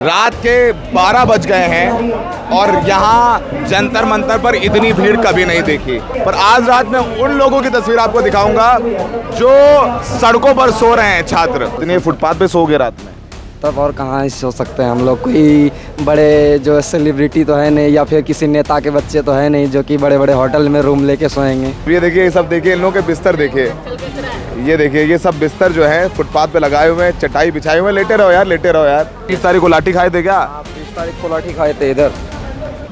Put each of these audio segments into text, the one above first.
रात के 12 बज गए हैं और यहाँ जंतर मंतर पर इतनी भीड़ कभी नहीं देखी। पर आज रात में उन लोगों की तस्वीर आपको दिखाऊंगा जो सड़कों पर सो रहे हैं। छात्र इतने फुटपाथ पे सो गए रात में। तब और कहाँ सो सकते हैं हम लोग। कोई बड़े जो सेलिब्रिटी तो है नहीं, या फिर किसी नेता के बच्चे तो है नहीं जो कि बड़े बड़े होटल में रूम लेके सोएंगे। ये देखिए, ये सब देखिए, इन लोगों के बिस्तर देखिए। ये देखिए, ये सब बिस्तर जो है फुटपाथ पे लगाए हुए हैं, चटाई बिछाए हुए हैं। लेटे रहो यार, लेटे रहो यार। 30 तारीख को लाठी खाए थे क्या? 30 तारीख को लाठी खाए थे। इधर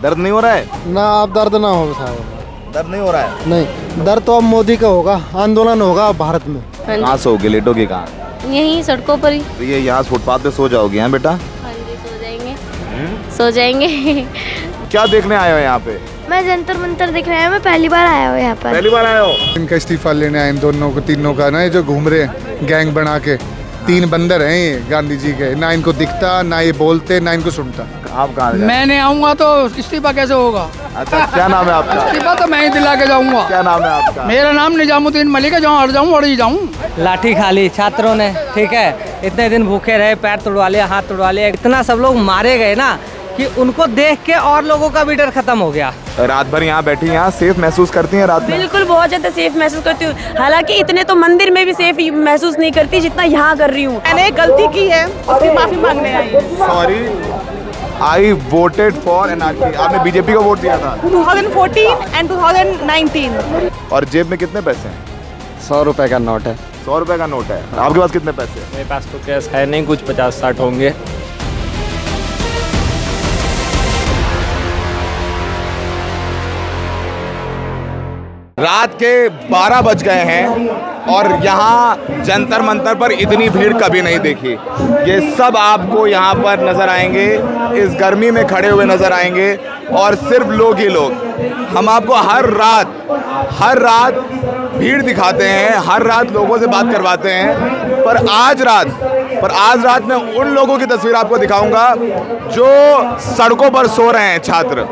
दर्द नहीं हो रहा है ना? आप दर्द ना हो साहब। दर्द नहीं हो रहा है? नहीं, दर्द तो अब मोदी का होगा, आंदोलन होगा भारत में। कहाँ सोओगे, लेटोगे कहाँ? यहीं सड़कों पर ही। तो ये यहाँ फुटपाथ पे सो जाओगे हैं बेटा? हाँ जी, सो जाएंगे। सो जाएंगे। क्या देखने आए हो यहाँ पे? मैं जंतर मंतर दिख रहा है। मैं पहली बार आया हूँ यहाँ पर। पहली बार आए हो? इनका इस्तीफा लेने आए इन दोनों को, तीनों का ना, ये जो घूम रहे हैं गैंग बना के। 3 बंदर हैं ये गांधी जी के, ना इनको दिखता, ना ये बोलते, ना इनको सुनता। आप कहाँ? मैं नहीं आऊंगा तो इस्तीफा कैसे होगा? अच्छा, क्या नाम है आपका? इस्तीफा तो मैं ही दिला के जाऊंगा। क्या नाम है आपका? मेरा नाम निजामुद्दीन मलिक है। जहाँ हट जाऊँ अड़ ही जाऊँ। लाठी खा ली छात्रों ने, ठीक है। इतने दिन भूखे रहे, पैर तोड़वा लिया, हाथ तोड़वा लिया, इतना सब लोग मारे गए ना कि उनको देख के और लोगों का भी डर खत्म हो गया। रात भर यहाँ बैठी, यहाँ सेफ महसूस करती हैं रात में? बिल्कुल, बहुत ज्यादा सेफ महसूस करती हूँ। हालांकि इतने तो मंदिर में भी सेफ महसूस नहीं करती जितना यहाँ कर रही हूँ। मैंने गलती की है, उसकी माफी मांगने आई हूँ। Sorry, I voted for एनआरकी। आपने बीजेपी को वोट दिया था 2014 एंड 2019। और जेब में कितने पैसे हैं? 100 रुपए का नोट है। 100 रुपए का नोट है। आपके पास कितने पैसे हैं? मेरे पास तो कैश है नहीं, कुछ 50-60 होंगे। रात के 12 बज गए हैं और यहाँ जंतर मंतर पर इतनी भीड़ कभी नहीं देखी। ये सब आपको यहाँ पर नज़र आएंगे, इस गर्मी में खड़े हुए नज़र आएंगे और सिर्फ लोग ही लोग। हम आपको हर रात भीड़ दिखाते हैं, हर रात लोगों से बात करवाते हैं। पर आज रात में उन लोगों की तस्वीर आपको दिखाऊंगा जो सड़कों पर सो रहे हैं। छात्र,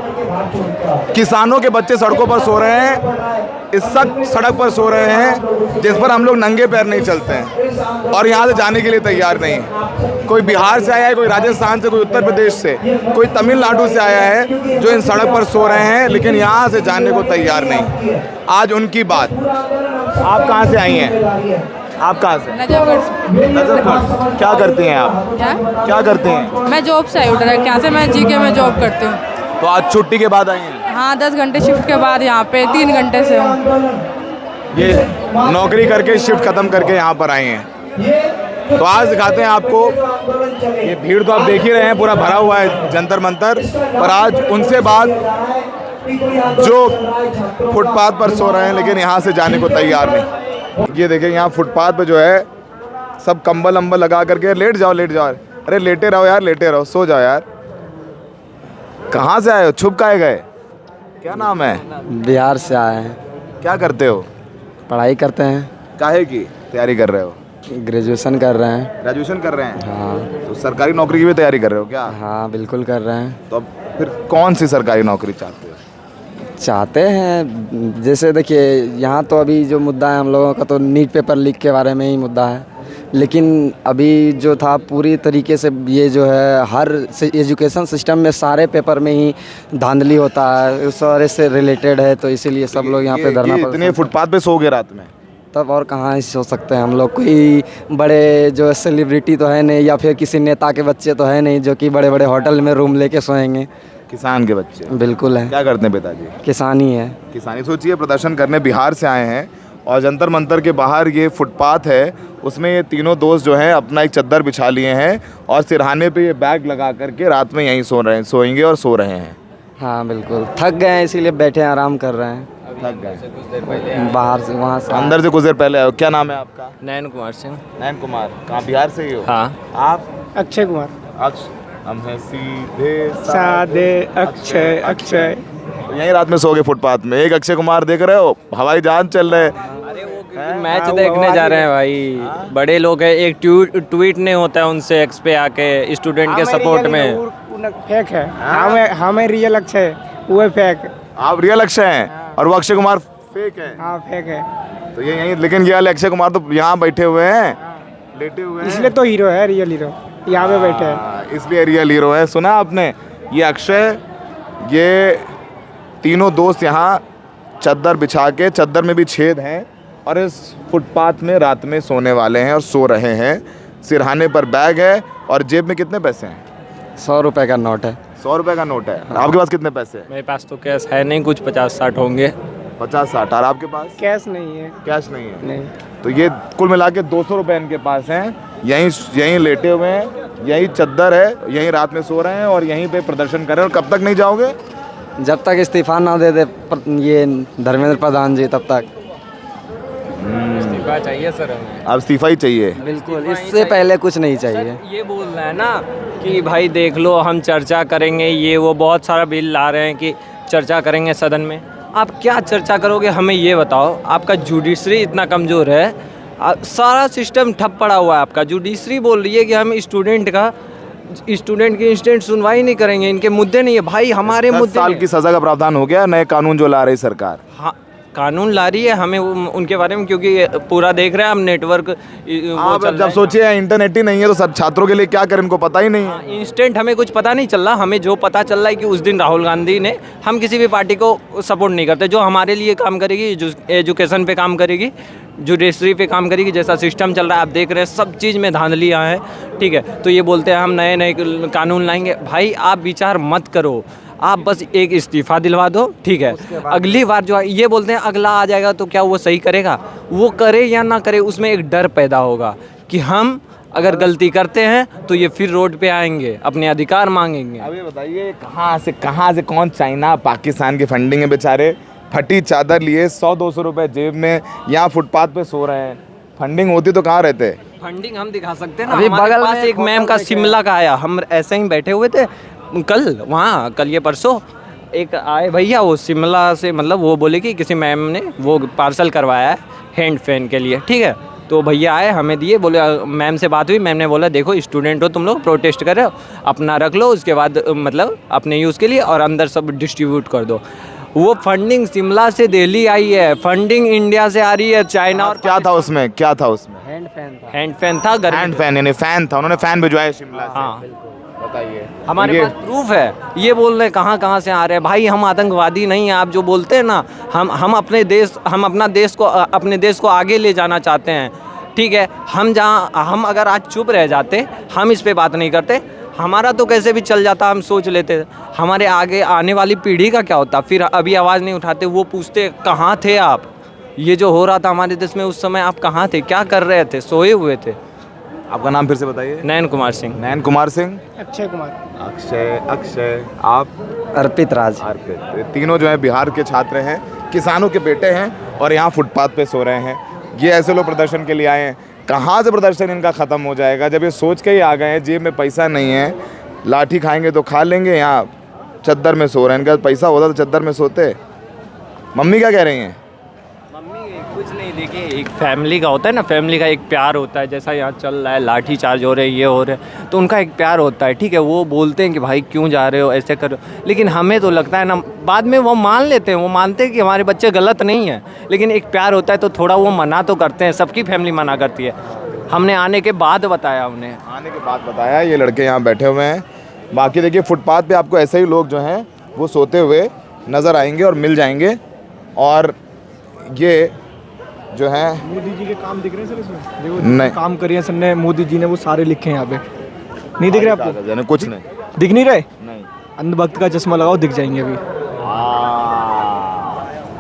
किसानों के बच्चे सड़कों पर सो रहे हैं, इस सड़क पर सो रहे हैं जिस पर हम लोग नंगे पैर नहीं चलते हैं और यहाँ से जाने के लिए तैयार नहीं है। कोई बिहार से आया है, कोई राजस्थान से, कोई उत्तर प्रदेश से, कोई तमिलनाडु से आया है जो इन सड़क पर सो रहे हैं लेकिन यहाँ से जाने को तैयार नहीं। आज उनकी बात। आप कहाँ से आई हैं? आप कहाँ से? नजफगढ़। क्या करते हैं आप? क्या करते हैं? मैं जॉब से आई हूँ डायरेक्ट यहाँ से। मैं जीके में जॉब करती हूँ। तो आज छुट्टी के बाद आई हैं? हाँ, 10 घंटे शिफ्ट के बाद यहाँ पे 3 घंटे से हूँ। ये नौकरी करके शिफ्ट खत्म करके यहाँ पर आए हैं। तो आज दिखाते हैं आपको। ये भीड़ तो आप देख ही रहे हैं, पूरा भरा हुआ है जंतर मंतर। पर आज उनसे बात जो फुटपाथ पर सो रहे हैं लेकिन यहाँ से जाने को तैयार नहीं। ये देखिए, यहाँ फुटपाथ पे जो है सब कंबल अम्बल लगा करके लेट जाओ। अरे लेटे रहो यार, लेटे रहो, सो जाओ यार। कहाँ से आए हो? छुप काहे गए? क्या नाम है? बिहार से आए हैं। क्या करते हो? पढ़ाई करते हैं। काहे की तैयारी कर रहे हो? ग्रेजुएशन कर रहे हैं। ग्रेजुएशन कर रहे हैं? हाँ। तो सरकारी नौकरी की भी तैयारी कर रहे हो क्या? हाँ, बिल्कुल कर रहे हैं। तो अब फिर कौन सी सरकारी नौकरी चाहते हो? चाहते हैं, जैसे देखिए, यहाँ तो अभी जो मुद्दा है हम लोगों का तो नीट पेपर लीक के बारे में ही मुद्दा है। लेकिन अभी जो था पूरी तरीके से ये जो है हर एजुकेशन सिस्टम में सारे पेपर में ही धांधली होता है, उस सारे से रिलेटेड है। तो इसीलिए सब लोग यहाँ पे धरना। इतने फुटपाथ पे सो गए रात में? तब और कहाँ सो सकते हैं हम लोग। कोई बड़े जो सेलिब्रिटी तो है नहीं, या फिर किसी नेता के बच्चे तो है नहीं जो कि बड़े बड़े होटल में रूम लेके सोएंगे। किसान के बच्चे? बिल्कुल है। क्या करते हैं पिताजी? किसानी है। किसानी। सोचिए, प्रदर्शन करने बिहार से आए हैं और जंतर मंतर के बाहर ये फुटपाथ है, उसमें ये तीनों दोस्त जो हैं अपना एक चद्दर बिछा लिए हैं और सिरहाने पे ये बैग लगा करके रात में यहीं सोएंगे और सो रहे हैं। हाँ बिल्कुल, थक गए हैं इसीलिए बैठे हैं, आराम कर रहे हैं। थक गए? बाहर से, वहाँ से, अंदर से कुछ देर पहले आए हो। क्या नाम है आपका? नयन कुमार सिंह। नयन कुमार। कहाँ, बिहार से ही हो? हाँ। आप? अक्षय कुमार। हम हैं सीधे सादे अक्षय। यहीं रात में सो गए फुटपाथ में। एक अक्षय कुमार देख रहे हो, हवाई जहाज चल रहे। मैच देखने जा रहे हैं भाई। बड़े लोग हैं, एक ट्वीट नहीं होता है उनसे एक्स पे आके स्टूडेंट के सपोर्ट में। फेक है। हमें रियल अक्षय, वो है फेक। आप रियल अक्षय हैं और वो अक्षय कुमार फेक है? हाँ, फेक है। तो ये यहीं, लेकिन ये वाले अक्षय कुमार तो यहाँ बैठे हुए हैं, लेटे हुए हैं। इसलिए तो हीरो है, रियल हीरो। यहाँ पे बैठे हैं। इसलिए रियल हीरो है। सुना आपने, ये अक्षय, ये तीनों दोस्त यहाँ चद्दर बिछा के, चद्दर में भी छेद हैं, और इस फुटपाथ में रात में सोने वाले हैं और सो रहे हैं। सिरहाने पर बैग है और जेब में कितने पैसे हैं? 100 रुपये का नोट है। 100 रुपये का नोट है। आपके पास कितने पैसे हैं? मेरे पास तो कैश है नहीं, कुछ 50-60 होंगे। 50-60। और आपके पास? कैश नहीं है। कैश नहीं है। नहीं। तो ये कुल मिला के 200 रुपये इनके पास हैं। यहीं लेटे हुए हैं, यहीं चद्दर है, यहीं रात में सो रहे हैं और यहीं पे प्रदर्शन कर रहे हैं। और कब तक नहीं जाओगे? जब तक इस्तीफा ना दे दे ये धर्मेंद्र प्रधान जी, तब तक। इस्तीफा चाहिए सर हमें। अब इस्तीफा ही चाहिए। बिल्कुल, इससे पहले कुछ नहीं चाहिए। ये बोल रहे हैं ना कि भाई देख लो हम चर्चा करेंगे, ये वो बहुत सारा बिल ला रहे हैं कि चर्चा करेंगे सदन में। आप क्या चर्चा करोगे हमें ये बताओ। आपका जुडिशरी इतना कमज़ोर है, सारा सिस्टम ठप पड़ा हुआ है आपका। जुडिशरी बोल रही है कि हम स्टूडेंट की इंस्टेंट सुनवाई नहीं करेंगे, इनके मुद्दे नहीं है। भाई हमारे 10 मुद्दे साल की सज़ा का प्रावधान हो गया नए कानून जो ला रही सरकार। हाँ, कानून ला रही है हमें उनके बारे में, क्योंकि पूरा देख रहे हैं हम नेटवर्क आप जब सोचिए इंटरनेट ही नहीं है तो सब छात्रों के लिए क्या करें, इनको पता ही नहीं है। इंस्टेंट हमें कुछ पता नहीं चल रहा। हमें जो पता चल रहा है कि उस दिन राहुल गांधी ने, हम किसी भी पार्टी को सपोर्ट नहीं करते, जो हमारे लिए काम करेगी, एजुकेशन पे काम करेगी, जुडिशरी पे काम करेगी, जैसा सिस्टम चल रहा है आप देख रहे हैं, सब चीज़ में धांधलियाँ हैं। ठीक है, तो ये बोलते हैं हम नए नए कानून लाएंगे। भाई आप विचार मत करो, आप बस एक इस्तीफ़ा दिलवा दो, ठीक है। अगली बार जो ये बोलते हैं अगला आ जाएगा तो क्या वो सही करेगा? वो करे या ना करे, उसमें एक डर पैदा होगा कि हम अगर गलती करते हैं तो ये फिर रोड पे आएंगे, अपने अधिकार मांगेंगे। अब ये बताइए कहाँ से कौन, चाइना पाकिस्तान की फंडिंग है बेचारे, फटी चादर लिए 100-200 रुपये जेब में यहाँ फुटपाथ पे सो रहे हैं। फंडिंग होती तो कहाँ रहते? फंडिंग हम दिखा सकते हैं ना। अभी बगल पास एक मैम का शिमला का आया, हम ऐसे ही बैठे हुए थे कल वहाँ, कल ये परसों एक आए भैया, वो शिमला से, मतलब वो बोले कि किसी मैम ने वो पार्सल करवाया है हैंड फैन के लिए, ठीक है। तो भैया आए, हमें दिए, बोले मैम से बात हुई, मैम ने बोला देखो स्टूडेंट हो तुम लोग, प्रोटेस्ट कर रहे हो, अपना रख लो, उसके बाद मतलब अपने यूज़ के लिए, और अंदर सब डिस्ट्रीब्यूट कर दो। वो फंडिंग शिमला से दिल्ली आई है, फंडिंग इंडिया से आ रही है, चाइना। और क्या था उसमें? हैंड फैन था। हैंड फैन यानी फैन था, उन्होंने फैन भिजवाया शिमला से। हाँ बताइए, हमारे पास प्रूफ है। ये बोल रहे हैं कहाँ से आ रहे हैं। भाई हम आतंकवादी नहीं हैं, आप जो बोलते हैं ना, हम अपने देश को आगे ले जाना चाहते हैं, ठीक है। हम अगर आज चुप रह जाते, हम इस पे बात नहीं करते, हमारा तो कैसे भी चल जाता, हम सोच लेते। हमारे आगे आने वाली पीढ़ी का क्या होता? फिर अभी आवाज़ नहीं उठाते, वो पूछते कहाँ थे आप, ये जो हो रहा था हमारे देश में उस समय आप कहाँ थे, क्या कर रहे थे, सोए हुए थे। आपका नाम फिर से बताइए। नयन कुमार सिंह। नयन कुमार सिंह। अक्षय कुमार। अक्षय। आप? अर्पित राज। अर्पित। तीनों जो है बिहार के छात्र हैं, किसानों के बेटे हैं और यहाँ फुटपाथ पे सो रहे हैं। ये ऐसे लोग प्रदर्शन के लिए आए हैं। कहाँ से प्रदर्शन इनका ख़त्म हो जाएगा जब ये सोच के ही आ गए हैं जेब में पैसा नहीं है, लाठी खाएंगे तो खा लेंगे, यहाँ चद्दर में सो रहे हैं। इनका पैसा होता तो चद्दर में सोते। मम्मी क्या कह रही हैं? कुछ नहीं, देखिए एक फैमिली का होता है ना, फैमिली का एक प्यार होता है, जैसा यहाँ चल रहा है, लाठी चार्ज हो रहे हैं, ये हो रहे हैं, तो उनका एक प्यार होता है, ठीक है। वो बोलते हैं कि भाई क्यों जा रहे हो, ऐसे करो, लेकिन हमें तो लगता है ना, बाद में वो मान लेते हैं, वो मानते हैं कि हमारे बच्चे गलत नहीं हैं, लेकिन एक प्यार होता है तो थोड़ा वो मना तो करते हैं। सबकी फैमिली मना करती है। हमने आने के बाद बताया, ये लड़के यहाँ बैठे हुए हैं। बाकी देखिए फुटपाथ पे आपको ऐसे ही लोग जो हैं वो सोते हुए नज़र आएंगे और मिल जाएंगे। और ये जो है मोदी जी के काम दिख रहे हैं सर इसमें, देखो नहीं काम करिए सर ने, मोदी जी ने वो सारे लिखे हैं यहाँ पे, नहीं दिख रहे आपको? कुछ नहीं दिख नहीं रहे? नहीं। अंधभक्त का चश्मा लगाओ, दिख जाएंगे अभी।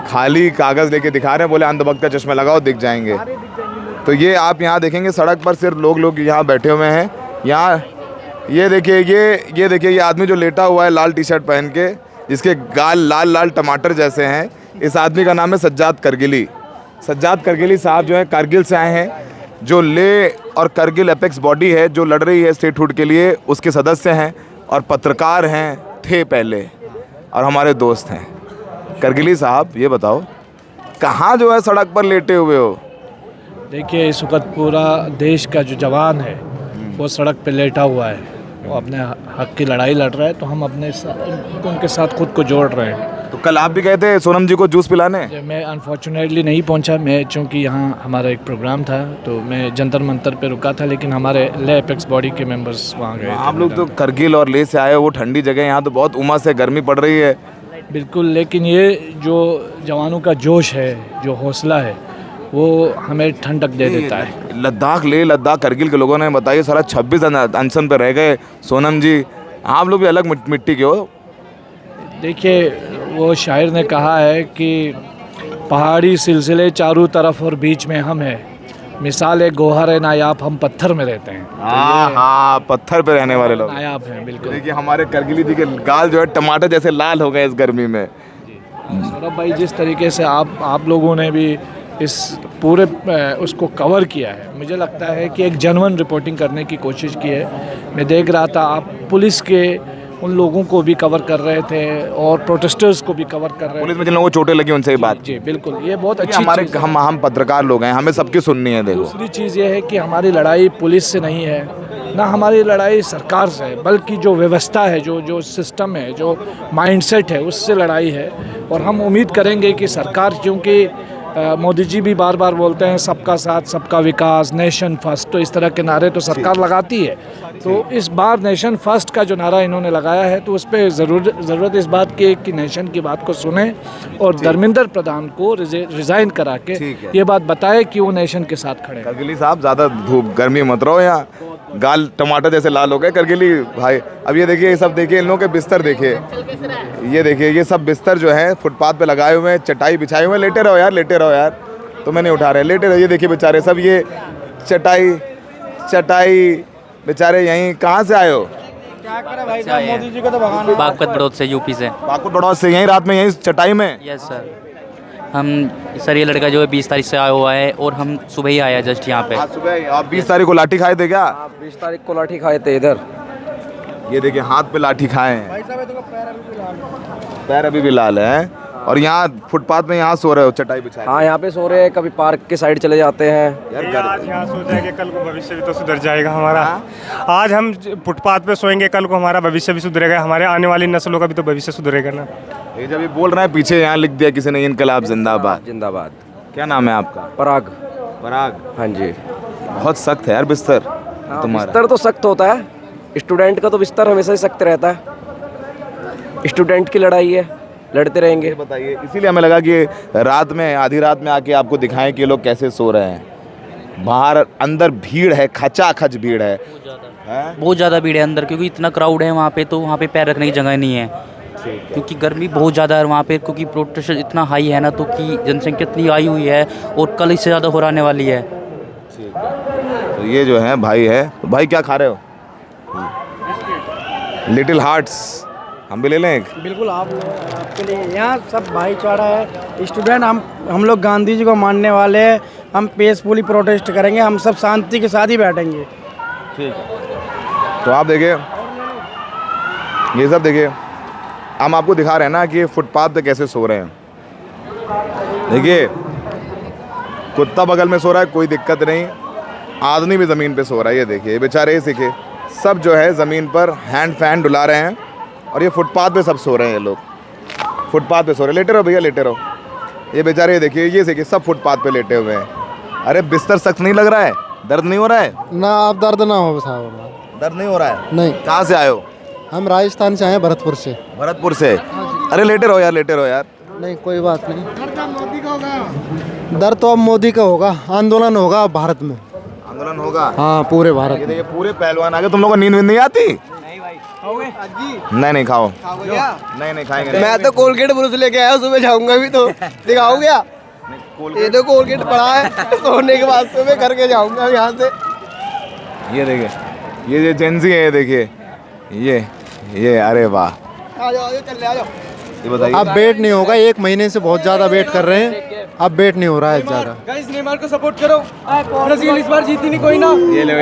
खाली कागज़ लेके दिखा रहे हैं, बोले अंधभक्त का चश्मा लगाओ दिख जाएंगे। तो ये आप यहाँ देखेंगे सड़क पर सिर्फ लोग यहाँ बैठे हुए हैं। यहाँ ये देखिए, ये देखिए, ये आदमी जो लेटा हुआ है लाल टी शर्ट पहन के, जिसके गाल लाल लाल टमाटर जैसे हैं, इस आदमी का नाम है सज्जाद करगिली। सज्जाद करगिली साहब जो है कारगिल से आए हैं, जो ले और करगिल एपेक्स बॉडी है जो लड़ रही है स्टेटहुड के लिए, उसके सदस्य हैं और पत्रकार हैं, थे पहले, और हमारे दोस्त हैं। करगिली साहब ये बताओ, कहाँ जो है सड़क पर लेटे हुए हो? देखिए इस वक्त पूरा देश का जो जवान है वो सड़क पे लेटा हुआ है, वो अपने हक की लड़ाई लड़ रहा है, तो हम उनके साथ खुद को जोड़ रहे हैं। तो कल आप भी गए थे सोनम जी को जूस पिलाने? मैं अनफॉर्चुनेटली नहीं पहुंचा, मैं चूँकि यहाँ हमारा एक प्रोग्राम था तो मैं जंतर मंतर पे रुका था, लेकिन हमारे ले एपेक्स बॉडी के मेंबर्स वहाँ गए। आप लोग तो करगिल और लेह से आए हो, वो ठंडी जगह, यहाँ तो बहुत उमस है, गर्मी पड़ रही है। बिल्कुल, लेकिन ये जो जवानों का जोश है, जो हौसला है, वो हमें ठंडक दे देता है। लद्दाख, लेह लद्दाख, करगिल के लोगों ने बताइए सारा 26 अनशन पे रह गए। सोनम जी आप लोग भी अलग मिट्टी के हो। देखिए, वो शायर ने कहा है कि पहाड़ी सिलसिले चारों तरफ और बीच में हम हैं, मिसाल एक गोहर है नायाब, हम पत्थर में रहते हैं। हाँ, पत्थर पे रहने वाले लोग नायाब हैं बिल्कुल। देखिए हमारे करगिली जी के गाल जो है टमाटर जैसे लाल हो गए इस गर्मी में। सौरभ भाई, जिस तरीके से आप लोगों ने भी इस पूरे उसको कवर किया है, मुझे लगता है कि एक जेन्युइन रिपोर्टिंग करने की कोशिश की है। मैं देख रहा था आप पुलिस के उन लोगों को भी कवर कर रहे थे और प्रोटेस्टर्स को भी कवर कर रहे थे। पुलिस में जिन लोगों को चोटें लगी उनसे ही बात। जी बिल्कुल, ये बहुत अच्छी हमारे चीज़ है। हम पत्रकार लोग हैं, हमें सबकी सुननी है। देखो दूसरी चीज़ ये है कि हमारी लड़ाई पुलिस से नहीं है, ना हमारी लड़ाई सरकार से है, बल्कि जो व्यवस्था है, जो सिस्टम है, जो माइंडसेट है, उससे लड़ाई है। और हम उम्मीद करेंगे कि सरकार, क्योंकि मोदी जी भी बार बार बोलते हैं सबका साथ सबका विकास, नेशन फर्स्ट, तो इस तरह के नारे तो सरकार लगाती है। तो इस बार नेशन फर्स्ट का जो नारा इन्होंने लगाया है, तो उस पर ज़रूरत इस बात की है कि नेशन की बात को सुने और धर्मेंद्र प्रधान को रिज़ाइन करा के ये बात बताए कि वो नेशन के साथ खड़े हैं। करगिली साहब ज़्यादा धूप गर्मी मत रहो, यहाँ गाल टमाटर जैसे लाल हो गए करगिली भाई। अब ये देखिए, ये सब देखिए, इन लोगों के बिस्तर देखिए, ये देखिए, ये सब बिस्तर जो है फुटपाथ पे लगाए हुए हैं, चटाई बिछाए हुए हैं। लेटे रहो यार, लेटे रहो यार, तो मैं नहीं उठा रहे, लेटे रहो। ये देखिए बेचारे सब, ये चटाई बेचारे यहीं कहाँ से आए हो? क्या करे भाई साहब, मोदी जी को तो भगाना। बागपत बड़ौद से, यूपी से। बागपत बड़ौद से, यहीं रात में यहीं चटाई में? Yes sir. हम सर, ये लड़का जो है 20 तारीख से आया हुआ है और हम सुबह ही आया जस्ट यहाँ पे। आज सुबह आप 20 तारीख को लाठी खाए थे क्या? 20 तारीख को लाठी खाए थे इधर। ये देखिए हाथ पे लाठी खाए हैं, पैर अभी भी लाल है। और यहाँ फुटपाथ में यहाँ सो रहे हो चटाई बिछाए? हाँ, यहाँ पे सो रहे हैं, कभी पार्क के साइड चले जाते हैं। आज यहाँ सो जाएंगे, कल को भविष्य भी तो सुधर जाएगा हमारा। आज हम फुटपाथ पे सोएंगे, कल को हमारा भविष्य भी सुधरेगा, हमारे आने वाली नस्लों का भी तो भविष्य सुधरेगा ना। ये जब ये बोल रहे हैं, पीछे यहाँ लिख दिया किसी ने, इनकलाब जिंदाबाद। जिंदाबाद। क्या नाम है आपका? पराग। पराग। हाँ जी। बहुत सख्त है यार बिस्तर तुम्हारा। बिस्तर तो सख्त होता है, स्टूडेंट का तो बिस्तर हमेशा ही सख्त रहता है। स्टूडेंट की लड़ाई है, लड़ते रहेंगे। बताइए, इसीलिए हमें लगा कि रात में, आधी रात में आके आपको दिखाएं कि ये लोग कैसे सो रहे हैं। बाहर अंदर भीड़ है, खचाखच भीड़ है, बहुत ज़्यादा भीड़ है अंदर, क्योंकि इतना क्राउड है वहाँ पे, तो वहाँ पे पैर रखने की जगह नहीं है। क्योंकि गर्मी बहुत ज़्यादा है वहाँ पे, क्योंकि प्रोटेस्ट इतना हाई है ना, तो कि जनसंख्या इतनी आई हुई है और कल इससे ज़्यादा हो आने वाली है। तो ये जो है भाई है, तो भाई क्या खा रहे हो? लिटिल हार्ट्स, हम भी ले लें एक? बिल्कुल, आपके लिए यहाँ सब भाईचारा है। स्टूडेंट हम लोग गांधी जी को मानने वाले हैं, हम पीसफुली प्रोटेस्ट करेंगे, हम सब शांति के साथ ही बैठेंगे। ठीक है, तो आप देखिए, ये सब देखिए, हम आपको दिखा रहे हैं ना कि फुटपाथ पे कैसे सो रहे हैं। देखिए, कुत्ता बगल में सो रहा है, कोई दिक्कत नहीं, आदमी भी ज़मीन पे सो रहा है। ये देखिए बेचारे, सीखे सब जो है ज़मीन पर हैंड फैन डुला रहे हैं, और ये फुटपाथ पे सब सो रहे हैं। ये लोग फुटपाथ पे सो रहे हैं। लेटे रहो भैया, लेटे रहो। ये बेचारे, ये देखिए, ये देखिए, सब फुटपाथ पे लेटे हुए हैं। अरे बिस्तर सख्त नहीं लग रहा है? दर्द नहीं हो रहा है? ना, आप दर्द ना हो साहब। दर्द नहीं हो रहा है? नहीं। कहाँ से आए हो? हम राजस्थान से आए, भरतपुर से। भरतपुर से? अरे लेटे रहो यार, लेटे रहो यार। नहीं, कोई बात नहीं। दर्द तो अब मोदी का होगा, आंदोलन होगा भारत में। आंदोलन होगा? हाँ, पूरे भारत ये देखिए, पूरे पहलवान आ गए। तुम लोगों को नींद नहीं आती? नहीं खाओ। नहीं खाएंगे। मैं तो कोलगेट ब्रुश लेके आया, सुबह जाऊंगा भी तो दिखाओ क्या? ये तो कोलगेट पड़ा है, सोने के बाद सुबह करके जाऊंगा यहाँ से। ये देखिए, ये जेंजी है, ये देखिए, ये अरे वाह। आ जाओ, चल ले, आ जाओ। ये बताइए, अब वेट नहीं होगा, 1 महीने से बहुत ज़्यादा वेट कर रहे हैं, अब वेट नहीं हो रहा है ज़्यादा। गाइस, नेमार को सपोर्ट करो, ब्राजील इस बार जीती नहीं, कोई ना, ये लो,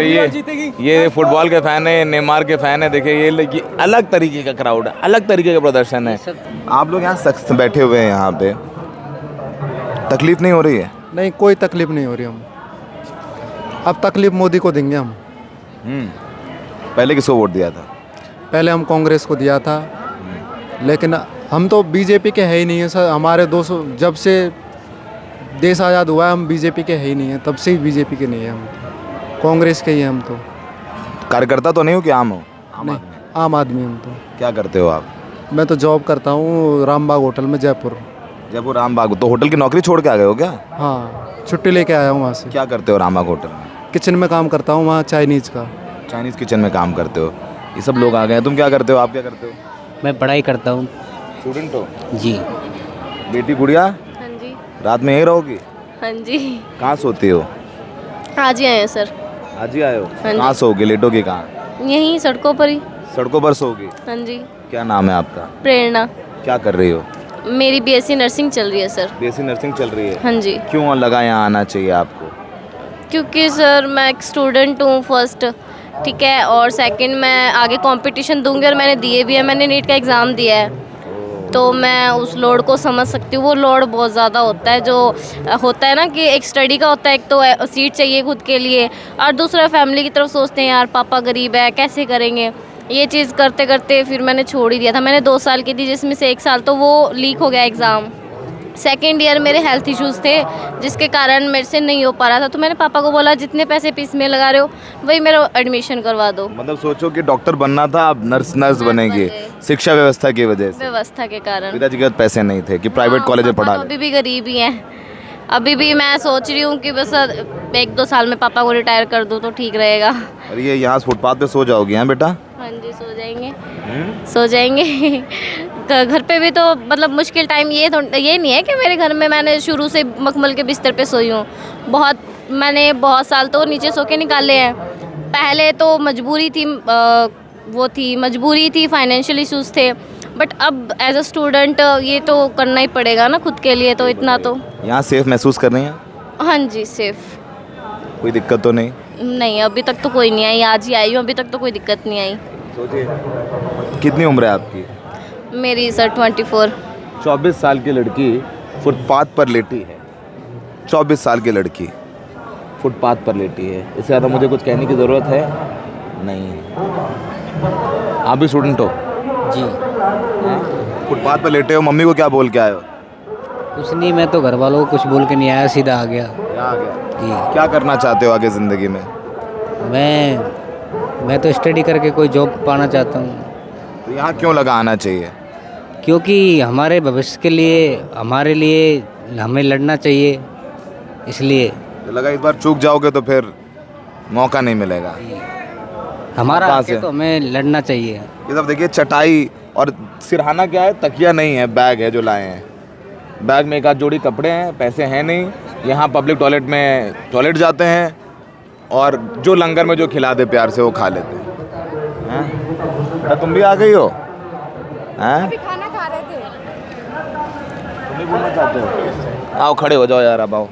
ये फुटबॉल के फैन है, नेमार के फैन है। देखिए, ये अलग तरीके का क्राउड है, अलग तरीके का प्रदर्शन है। आप लोग यहाँ सख्त बैठे हुए हैं, यहाँ पे तकलीफ नहीं हो रही है? नहीं, कोई तकलीफ नहीं हो रही। हम अब तकलीफ मोदी को देंगे हम। पहले किसको वोट दिया था? पहले हम कांग्रेस को दिया था, लेकिन हम तो बीजेपी के है ही नहीं है सर। हमारे 200 जब से देश आज़ाद हुआ है हम बीजेपी के है ही नहीं है, तब से ही बीजेपी के नहीं है, हम कांग्रेस के ही हैं हम तो। कार्यकर्ता तो नहीं हो कि आम हो? नहीं, आम आदमी हम तो। क्या करते हो आप? मैं तो जॉब करता हूँ रामबाग होटल में, जयपुर। जयपुर रामबाग, तो होटल की नौकरी छोड़ के आ गए हो क्या? हाँ, छुट्टी लेके आया हूँ वहाँ से। क्या करते हो रामबाग होटल में? किचन में काम करता हूँ वहाँ, चाइनीज़ का। चाइनीज़ किचन में काम करते हो। ये सब लोग आ गए हैं, तुम क्या करते हो? आप क्या करते हो? मैं पढ़ाई करता हूँ। स्टूडेंट हो? जी। बेटी गुड़िया हाँ जी। रात में यहीं रहोगी? हाँ जी। कहाँ सोती हो? आज ही आए हैं सर। आज ही आए हो? हाँ जी। कहाँ सोओगे, लेटोगे कहाँ? यहीं सड़कों पर ही। सड़कों पर सोओगी? हाँ जी। क्या नाम है आपका? प्रेरणा। क्या कर रही हो? मेरी बीएससी नर्सिंग चल रही है सर। बीएससी नर्सिंग चल रही है? हाँ जी। क्यों लगा यहाँ आना चाहिए आपको? क्योंकि सर मैं एक स्टूडेंट हूँ फर्स्ट, ठीक है, और सेकंड मैं आगे कंपटीशन दूंगी और मैंने दिए भी है, मैंने नीट का एग्ज़ाम दिया है, तो मैं उस लोड को समझ सकती हूँ। वो लोड बहुत ज़्यादा होता है, जो होता है ना कि एक स्टडी का होता है, एक तो सीट चाहिए खुद के लिए, और दूसरा फैमिली की तरफ सोचते हैं यार पापा गरीब है कैसे करेंगे। ये चीज़ करते करते फिर मैंने छोड़ ही दिया था। मैंने 2 साल की थी, जिसमें से 1 साल तो वो लीक हो गया एग्ज़ाम। सेकेंड ईयर मेरे हेल्थ इश्यूज़ थे, जिसके कारण मेरे से नहीं हो पा रहा था, तो मैंने पापा को बोला जितने पैसे फीस में लगा रहे हो वही मेरा एडमिशन करवा दो। मतलब सोचो कि डॉक्टर बनना था, अब नर्स बनेंगे, शिक्षा व्यवस्था की वजह से, व्यवस्था के कारण। पिताजी के पास पैसे नहीं थे कि प्राइवेट कॉलेज में पढ़ा ले। अभी भी गरीब ही हैं। अभी भी मैं सोच रही हूँ कि बस 1-2 साल में पापा को रिटायर कर दूँ तो ठीक रहेगा। और ये यहाँ फुटपाथ पे सो जाओगी हैं बेटा? हाँ जी, सो जाएंगे। सो जाएंगे। घर पे भी तो मतलब मुश्किल टाइम ये नहीं है कि मेरे घर में मैंने शुरू से मखमल के बिस्तर पे सोई हूँ। मैंने बहुत साल तो नीचे सो के निकाले हैं। पहले तो मजबूरी थी, फाइनेंशियल इश्यूज़ थे, बट अब एज अ स्टूडेंट ये तो करना ही पड़ेगा ना खुद के लिए, तो इतना तो। यहाँ सेफ महसूस कर रही हैं? हाँ जी, सेफ। कोई दिक्कत तो नहीं? नहीं, अभी तक तो कोई नहीं आई, आज ही आई हूँ, अभी तक तो कोई दिक्कत नहीं आई। सोचिए कितनी उम्र है आपकी? मेरी सर 24। 24 साल की लड़की फुटपाथ पर लेटी है। 24 साल की लड़की फुटपाथ पर लेटी है, इससे ज़्यादा मुझे कुछ कहने की ज़रूरत है नहीं। आप भी स्टूडेंट हो? जी। फुटपाथ पर लेटे हो, मम्मी को क्या बोल के आए हो? कुछ नहीं, मैं तो घर वालों को कुछ बोल के नहीं आया, सीधा आ गया। आ गया जी। क्या करना चाहते हो आगे ज़िंदगी में? मैं तो स्टडी करके कोई जॉब पाना चाहता हूँ। तो यहाँ क्यों लगा आना चाहिए? क्योंकि हमारे भविष्य के लिए, हमारे लिए हमें लड़ना चाहिए, इसलिए। तो लगा इस बार चूक जाओगे तो फिर मौका नहीं मिलेगा। हमारा कहाँ हक है से? तो हमें लड़ना चाहिए। ये सब देखिए, चटाई और सिरहाना क्या है, तकिया नहीं है, बैग है जो लाए हैं। बैग में 1 जोड़ी कपड़े हैं, पैसे हैं नहीं। यहाँ पब्लिक टॉयलेट में टॉयलेट जाते हैं और जो लंगर में जो खिला दे प्यार से वो खा लेते हैं। बेटा तुम भी आ गई हो? हैं? खाना खा रहे थे। तुम भी बोलना चाहते हो? आओ खड़े हो जाओ यार, अब आओ।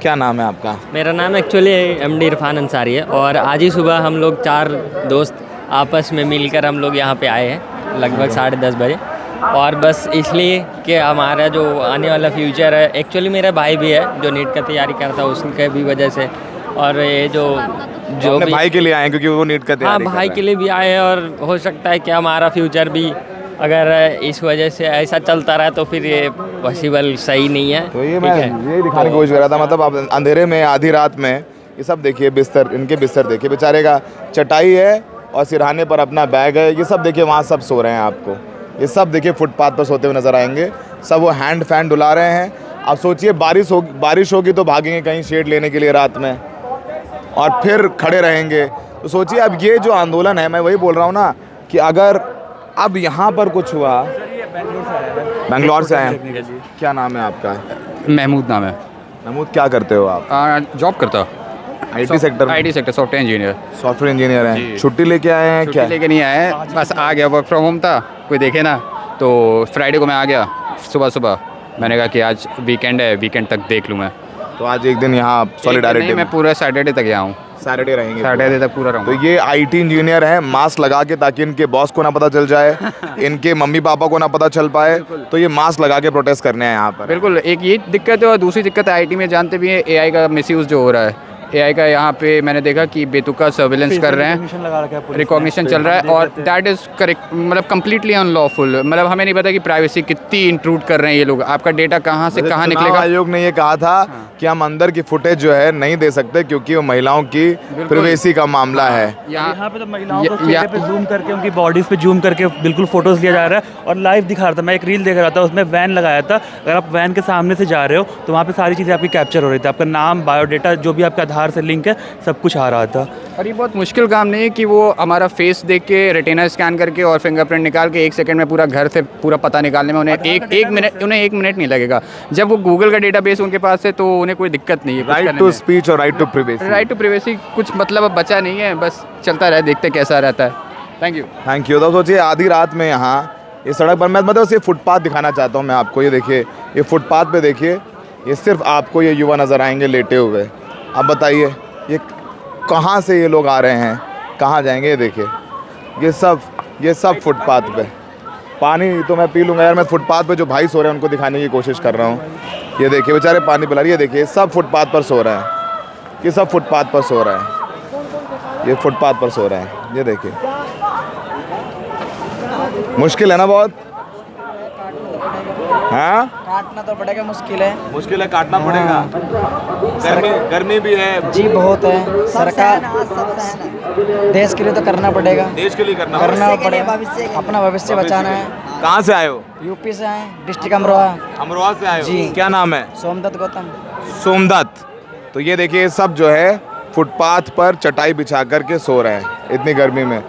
क्या नाम है आपका? मेरा नाम एक्चुअली MD इरफान अंसारी है, और आज ही सुबह हम लोग 4 दोस्त आपस में मिलकर हम लोग यहाँ पे आए हैं लगभग 10:30 बजे, और बस इसलिए कि हमारा जो आने वाला फ्यूचर है, एक्चुअली मेरा भाई भी है जो नीट का तैयारी करता है, उसके भी वजह से, और ये जो अपने भाई के लिए आए क्योंकि वो नीट का तैयारी कर रहा है। भाई के लिए भी आए हैं, और हो सकता है कि हमारा फ्यूचर भी अगर इस वजह से ऐसा चलता रहा तो फिर ये पॉसिबल सही नहीं है। तो ये मैं ये दिखाने की कोशिश कर रहा था, मतलब अब अंधेरे में आधी रात में ये सब देखिए, बिस्तर, इनके बिस्तर देखिए, बेचारे का चटाई है और सिरहाने पर अपना बैग है। ये सब देखिए वहाँ सब सो रहे हैं, आपको ये सब देखिए फुटपाथ पर सोते हुए नज़र आएंगे। सब वो हैंड फैन डुला रहे हैं। आप सोचिए बारिश होगी तो भागेंगे कहीं शेड लेने के लिए रात में, और फिर खड़े रहेंगे। तो सोचिए अब ये जो आंदोलन है, मैं वही बोल रहा हूँ ना कि अगर अब यहाँ पर कुछ हुआ। बेंगलोर से आए हैं। क्या नाम है आपका? महमूद नाम है। महमूद, क्या करते हो आप? जॉब करता हूँ IT sector? IT sector, software engineer. Software engineer हैं। छुट्टी लेके आए हैं? क्या लेके नहीं आए, बस आ गया। वर्क फ्रॉम होम था, कोई देखे ना, तो फ्राइडे को मैं आ गया सुबह। मैंने कहा कि आज वीकेंड है, वीकेंड तक देख लूँ मैं। तो आज एक दिन यहाँ सॉलिडारिटी? मैं पूरा सैटरडे तक यहाँ हूँ। सैटरडे रहेंगे? सैटरडे तक पूरा रहूँगा। तो ये IT इंजीनियर हैं, मास्क लगा के, ताकि इनके बॉस को ना पता चल जाए, इनके मम्मी पापा को ना पता चल पाए, तो ये मास्क लगा के प्रोटेस्ट करने हैं यहाँ पर। बिल्कुल, एक ये दिक्कत है, और दूसरी दिक्कत है IT में जानते भी हैं AI का मिसयूज़ जो हो रहा है। AI का यहाँ पे मैंने देखा कि बेतुका सर्विलेंस कर रहे हैं, रिकॉग्निशन चल रहा है और दैट इज़ करेक्ट, मतलब कम्प्लीटली अनलॉफुल। मतलब हमें नहीं पता कि प्राइवेसी कितनी इंट्रूड कर रहे हैं ये लोग, आपका डेटा कहाँ से कहाँ निकलेगा। आयोग ने ये कहा था कि हम अंदर की फुटेज जो है नहीं दे सकते क्योंकि वो महिलाओं की प्राइवेसी का मामला है। यहाँ पे तो महिलाओं को चेहरे पे जूम करके उनकी बॉडीज पे जूम करके बिल्कुल फोटोज लिया जा रहा है और लाइव दिखा रहा था। मैं एक रील देख रहा था, उसमें वैन लगाया था, अगर आप वैन के सामने से जा रहे हो तो वहाँ पे सारी चीज़ें आपकी कैप्चर हो रही थी, आपका नाम, बायोडेटा, जो भी आपका आधार से लिंक है, सब कुछ आ रहा था। और ये बहुत मुश्किल काम नहीं है कि वो हमारा फेस देख के रेटिना स्कैन करके और फिंगरप्रिंट निकाल के 1 सेकंड में पूरा घर से पूरा पता निकालने में उन्हें एक मिनट नहीं लगेगा। जब वो गूगल का डेटाबेस उनके पास है तो उन्हें कोई दिक्कत नहीं है। राइट टू स्पीच और right to privacy, right to privacy कुछ मतलब अब बचा नहीं है, बस चलता रहे, देखते कैसा रहता है। Thank you. तो सोचिए आधी रात में यहाँ ये सड़क पर, मैं मतलब ये फुटपाथ दिखाना चाहता हूँ मैं आपको। ये देखिए, ये फुटपाथ पे देखिए, ये सिर्फ आपको ये युवा नज़र आएंगे लेटे हुए। अब बताइए ये कहाँ से ये लोग आ रहे हैं, कहाँ जाएंगे? ये देखिए, ये सब फुटपाथ पे। पानी तो मैं पी लूँगा यार, मैं फुटपाथ पे जो भाई सो रहे हैं उनको दिखाने की कोशिश कर रहा हूँ। ये देखिए बेचारे पानी पिला रही है, देखिए सब फुटपाथ पर सो रहे हैं, ये सब फुटपाथ पर सो रहे हैं, ये फुटपाथ पर सो रहे हैं। ये देखिए, मुश्किल है ना बहुत? हाँ, काटना तो पड़ेगा, मुश्किल है, काटना पड़ेगा। गर्मी भी है जी, बहुत है। सरकार देश के लिए तो करना पड़ेगा, देश के लिए करना पड़ेगा, अपना भविष्य बचाना है। कहाँ से आए हो? यूपी से आए, डिस्ट्रिक्ट अमरोहा से आए हो जी। क्या नाम है? सोमदत्त गौतम। सोमदत्त। तो ये देखिए सब जो है फुटपाथ पर चटाई बिछा करके सो रहे हैं इतनी गर्मी में।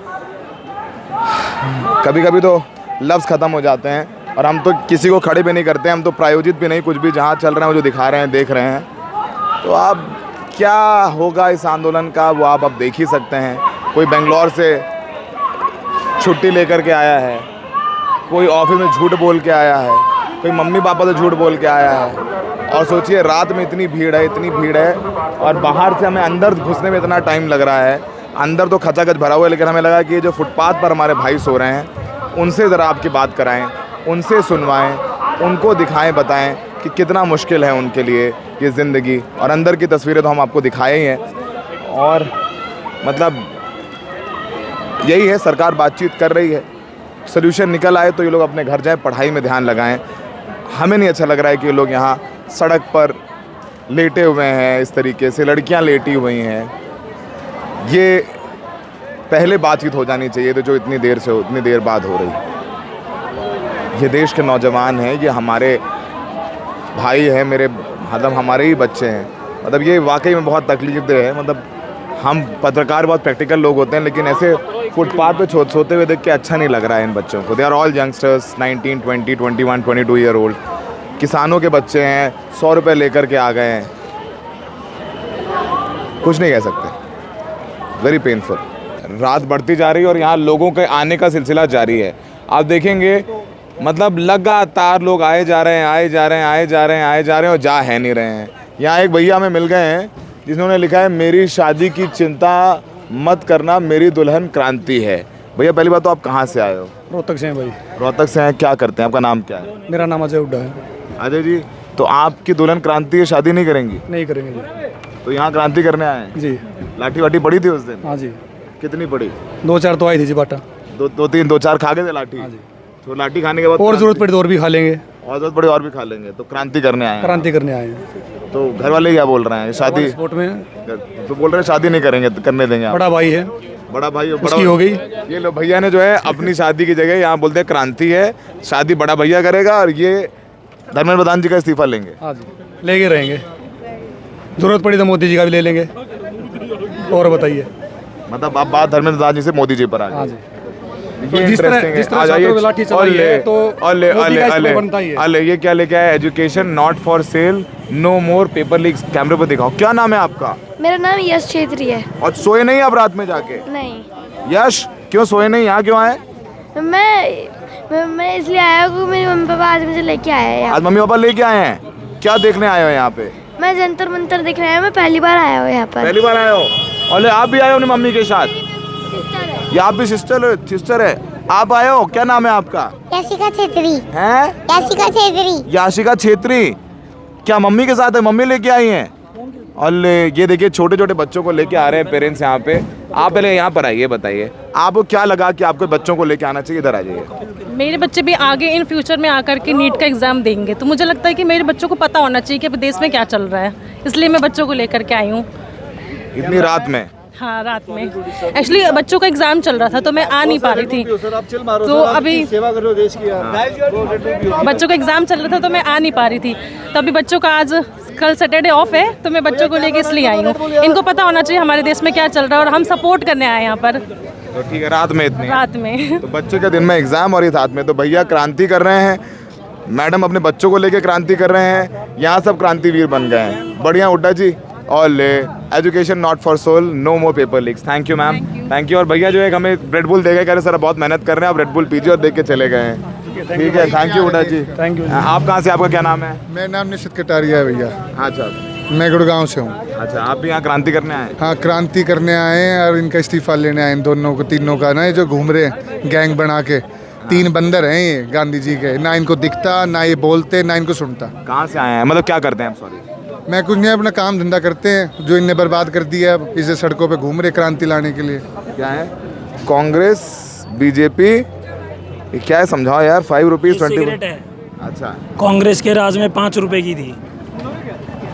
कभी कभी तो लफ्ज़ ख़त्म हो जाते हैं और हम तो किसी को खड़े भी नहीं करते, हम तो प्रायोजित भी नहीं, कुछ भी जहाँ चल रहे हैं वो जो दिखा रहे हैं, देख रहे हैं। तो अब क्या होगा इस आंदोलन का वो आप अब देख ही सकते हैं। कोई बेंगलोर से छुट्टी लेकर के आया है, कोई ऑफिस में झूठ बोल के आया है, कोई मम्मी पापा से झूठ बोल के आया है। और सोचिए रात में इतनी भीड़ है और बाहर से हमें अंदर घुसने में इतना टाइम लग रहा है। अंदर तो खचाखच भरा हुआ है, लेकिन हमें लगा कि ये जो फुटपाथ पर हमारे भाई सो रहे हैं उनसे ज़रा आपकी बात कराएं, उनसे सुनवाएं, उनको दिखाएं, बताएं कि कितना मुश्किल है उनके लिए ये ज़िंदगी। और अंदर की तस्वीरें तो हम आपको दिखाए ही हैं। और मतलब यही है, सरकार बातचीत कर रही है, सल्यूशन निकल आए तो ये लोग अपने घर जाएं, पढ़ाई में ध्यान लगाएं। हमें नहीं अच्छा लग रहा है कि ये लोग यहाँ सड़क पर लेटे हुए हैं, इस तरीके से लड़कियाँ लेटी हुई हैं। ये पहले बातचीत हो जानी चाहिए तो जो इतनी देर बाद हो रही। ये देश के नौजवान हैं, ये हमारे भाई हैं, मेरे मतलब हमारे ही बच्चे हैं। मतलब ये वाकई में बहुत तकलीफदेह है। मतलब हम पत्रकार बहुत प्रैक्टिकल लोग होते हैं, लेकिन ऐसे फुटपाथ पे सोते हुए देख के अच्छा नहीं लग रहा है इन बच्चों को। They are all youngsters, 19, 20, 21, 22 year old. किसानों के बच्चे हैं, 100 रुपये लेकर के आ गए हैं। कुछ नहीं कह सकते, वेरी पेनफुल। रात बढ़ती जा रही है और यहाँ लोगों के आने का सिलसिला जारी है। आप देखेंगे मतलब लगातार लोग आए जा रहे हैं और जा है नहीं रहे हैं। यहाँ एक भैया हमें मिल गए हैं जिन्होंने लिखा है मेरी शादी की चिंता मत करना, मेरी दुल्हन क्रांति है। भैया पहली बात तो आप कहाँ से आए हो? रोहतक से हैं भाई। रोहतक से हैं, क्या करते हैं? आपका नाम क्या है? मेरा नाम अजय हुड्डा है। अजय जी, तो आपकी दुल्हन क्रांति है, शादी नहीं करेंगी? नहीं करेंगे जी। तो यहाँ क्रांति करने आए हैं जी। लाठी वाठी पड़ी थी उस दिन? हाँ जी। कितनी पड़ी? 2-4 तो आई थी जी बाटा। दो चार खा गए थे लाठी? हाँ जी। तो लाठी खाने के बाद और जरूरत पड़ी तो और भी खा लेंगे। और जरूरत पड़ी और भी खा लेंगे। तो क्रांति करने आए हैं? क्रांति करने आए हैं। तो घर वाले क्या बोल रहे हैं? शादी स्पोर्ट में तो बोल रहे हैं शादी नहीं करेंगे, तो करने देंगे आप? बड़ा भाई है, बड़ा भाई उसकी हो गई। ये लो भैया ने जो है अपनी शादी की जगह यहाँ बोलते हैं क्रांति है, शादी बड़ा भैया करेगा और ये धर्मेंद्र प्रधान जी का इस्तीफा लेंगे। हाँ जी, लेके रहेंगे। जरूरत पड़ी तो मोदी जी का भी ले लेंगे। और बताइए, मतलब आप बात धर्मेंद्र प्रधान जी से मोदी जी पर आ गए। तो जिस तरह लाठी चलाई है तो अले ये क्या लेके आया? Education not for sale, no more paper leaks. कैमरे पर दिखाओ, क्या नाम है आपका? मेरा नाम यश छेत्री है। और सोए नहीं आप रात में जाके? नहीं। यश क्यों सोए नहीं? यहाँ क्यों आए? मैं इसलिए आया हूँ, मेरे मम्मी पापा आज मुझे लेके आए हैं। आज मम्मी पापा लेके आए हैं? क्या देखने आए हो यहाँ पे? मैं जंतर मंतर दिख रहा है, मैं पहली बार आया हूँ यहाँ पर। पहली बार आए हो? और आप भी आए हो अपनी मम्मी के साथ? ये आप भी सिस्टर है? आप आए हो? क्या नाम है आपका? याशिका छेत्री। हैं? याशिका छेत्री। याशिका छेत्री, क्या मम्मी के साथ है? मम्मी लेके आई हैं? और ये देखिए छोटे छोटे बच्चों को लेके आ रहे हैं पेरेंट्स यहाँ पे। आप पहले यहाँ पर आइए, बताइए आपको क्या लगा कि आपको बच्चों को लेके आना चाहिए? इधर आ जाइए। मेरे बच्चे भी आगे इन फ्यूचर में आकर के नीट का एग्ज़ाम देंगे, तो मुझे लगता है कि मेरे बच्चों को पता होना चाहिए कि अब देश में क्या चल रहा है, इसलिए मैं बच्चों को लेकर के आई हूँ। इतनी रात में? हाँ, रात में। एक्चुअली बच्चों का एग्ज़ाम चल रहा था तो मैं आ नहीं पा रही थी, तो अभी सेवा करो देश की। बच्चों का एग्ज़ाम चल रहा था तो मैं आ नहीं पा रही थी, तो अभी बच्चों का आज कल सैटरडे ऑफ है तो मैं बच्चों को लेके इसलिए आई हूँ। इनको पता होना चाहिए हमारे देश में क्या चल रहा है और हम सपोर्ट करने आए यहाँ पर। तो ठीक है, रात में इतनी? रात में। तो बच्चे के दिन में एग्जाम और ये साथ में, तो भैया क्रांति कर रहे हैं, मैडम अपने बच्चों को लेके क्रांति कर रहे हैं, यहाँ सब क्रांतिवीर बन गए हैं। बढ़िया हुड्डा जी। और education not for sale, no more paper leaks. Thank you ma'am, thank you. और भैया जो है हमें रेड बुल दे गए, कह रहे सर बहुत मेहनत कर रहे हैं, आप रेड बुल पीजिए, और देख के चले गए हैं। ठीक है, thank you Hooda ji. Thank you. आप कहाँ से, आपका क्या नाम है? मेरा नाम निश्चित कटारिया है भैया। अच्छा, मैं गुड़गांव से हूँ। अच्छा, आप भी यहाँ क्रांति करने आए? हाँ, क्रांति करने आए हैं और इनका इस्तीफा लेने आए हैं, दोनों को, तीनों का ना, ये जो घूम रहे हैं गैंग बना के। 3 बंदर हैं ये गांधी जी के, ना इनको दिखता, ना ये बोलते, ना इनको सुनता। कहाँ से आए हैं, मतलब क्या करते हैं आप? सॉरी, मैं कुछ नहीं, अपना काम धंधा करते हैं, जो इनने बर्बाद कर दिया है, इसे सड़कों पे घूम रहे क्रांति लाने के लिए। क्या है? कांग्रेस, बीजेपी, ये क्या है समझाओ यार। 5 रुपीज़ 20। अच्छा, कांग्रेस के राज में 5 रुपए की थी।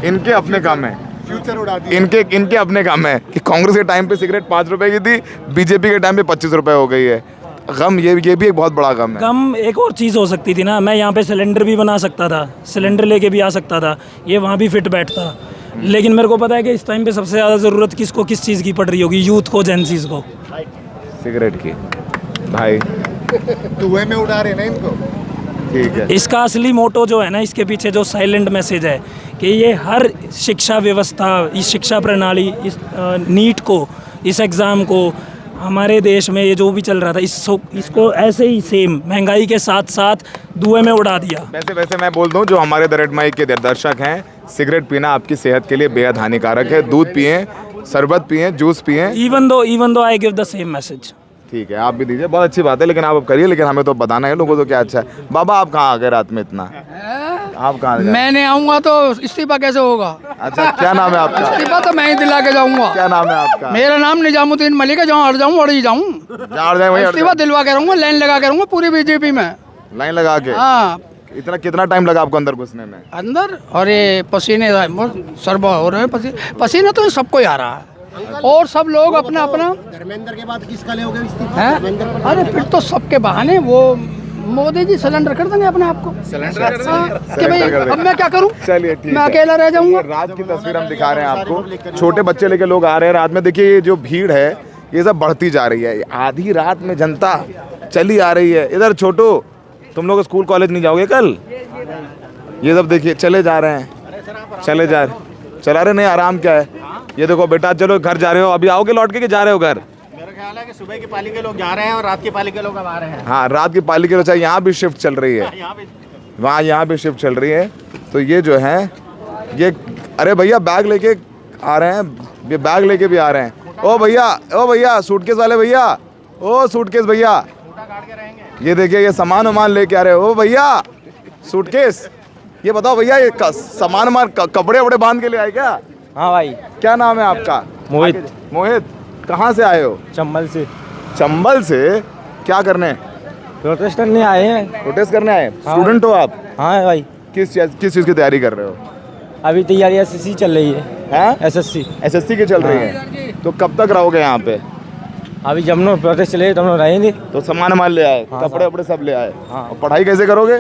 इनके अपने काम है, फ्यूचर उड़ा दिया। इनके अपने काम है कि कांग्रेस के टाइम पे सिगरेट 5 रुपए की थी, बीजेपी के टाइम पे 25 रुपए हो गई है। गम, ये भी एक बहुत बड़ा गम है। गम एक और चीज़ हो सकती थी ना, मैं यहाँ पे सिलेंडर भी बना सकता था, सिलेंडर लेके भी आ सकता था, ये वहाँ भी फिट बैठता। लेकिन मेरे को पता है कि इस टाइम पे सबसे ज़्यादा ज़रूरत किसको, किस चीज़ की पड़ रही होगी? यूथ को, जेंसीज को, सिगरेट की। भाई धुएं में उड़ा रहे ना इनको। ठीक है, इसका असली मोटो जो है ना, इसके पीछे जो साइलेंट मैसेज है कि ये हर शिक्षा व्यवस्था, इस शिक्षा प्रणाली, इस नीट को, इस एग्ज़ाम को, हमारे देश में ये जो भी चल रहा था, इसको ऐसे ही सेम महंगाई के साथ साथ धुएं में उड़ा दिया। वैसे मैं बोल दूं, जो हमारे द रेड माइक के दर्शक हैं, सिगरेट पीना आपकी सेहत के लिए बेहद हानिकारक है। दूध पिएं, शरबत पिएं, जूस पिएं। Even though I give the same message. ठीक है, आप भी दीजिए, बहुत अच्छी बात है, लेकिन आप अब करिए, लेकिन हमें तो बताना है लोगों को, क्या अच्छा है। बाबा आप कहाँ आ गए रात में इतना? आप कहाँ गए? मैं नहीं आऊँगा तो इस्तीफा कैसे होगा? अच्छा, क्या नाम है आपका? इस्तीफा तो मैं ही दिला के जाऊँगा। क्या नाम है आपका? मेरा नाम निजामुद्दीन मलिक है, जहाँ अड़ जाऊँ अड़ ही जाऊँ, इस्तीफा दिलवा के रहूँगा, लाइन लगा के रहूँगा पूरी बीजेपी में। लाइन लगा के? हाँ। इतना कितना टाइम लगा आपको अंदर घुसने में? अंदर, और ये पसीने सरबा हो रहे हैं, पसीना तो सबको ही आ रहा है, और सब लोग अपना अपना। धर्मेंद्र के बाद किसका लेओगे इस्तीफा? हैं? अरे फिर तो सबके बहाने वो मोदी जी सिलेंडर कर देंगे अपने आप को। सिलेंडर कि भाई अब मैं क्या करूं? चलिए ठीक है, मैं अकेला रह जाऊंगा। रात की तस्वीर हम दिखा रहे हैं आपको, छोटे बच्चे लेके लोग आ रहे हैं रात में। देखिए ये जो भीड़ है ये सब बढ़ती जा रही है, आधी रात में जनता चली आ रही है। इधर छोटो, तुम लोग स्कूल कॉलेज नहीं जाओगे कल? ये सब देखिए चले जा रहे हैं, चला रहे नहीं, आराम क्या है। ये देखो बेटा, चलो घर जा रहे हो, अभी आओगे लौट के जा रहे हो घर? मेरा ख्याल है कि सुबह की पाली के लोग जा रहे हैं और रात की पाली के लोग अब आ रहे हैं। हाँ, रात की पाली के लोग, चाहे यहाँ भी शिफ्ट चल रही है, वहाँ यहाँ भी शिफ्ट चल रही है। तो ये जो है ये, अरे भैया बैग लेके आ रहे हैं, ये बैग लेके भी आ रहे हैं। ओ भैया सूटकेस वाले भैया, ओ सूटकेस भैया, ये देखिए ये सामान वामान लेके आ रहे हो। ओ भैया सूटकेस, ये बताओ भैया ये सामान वामान कपड़े वपड़े बांध के ले आए क्या? हाँ भाई। क्या नाम है आपका? मोहित। मोहित, कहाँ से आए हो? चंबल से। चंबल से? क्या करने? प्रोटेस्ट करने आए हैं। प्रोटेस्ट करने आए? हाँ। स्टूडेंट हो आप? हाँ भाई। किस चीज़ की तैयारी कर रहे हो? अभी तैयारी एसएससी चल रही है। हाँ? एसएससी की चल रही है। तो कब तक रहोगे यहाँ पे? अभी जब नो प्रोटेस्ट चले तब नो रहेंगे। तो सामान वामान ले आए? हाँ, कपड़े वपड़े सब ले आए? हाँ। और पढ़ाई कैसे करोगे?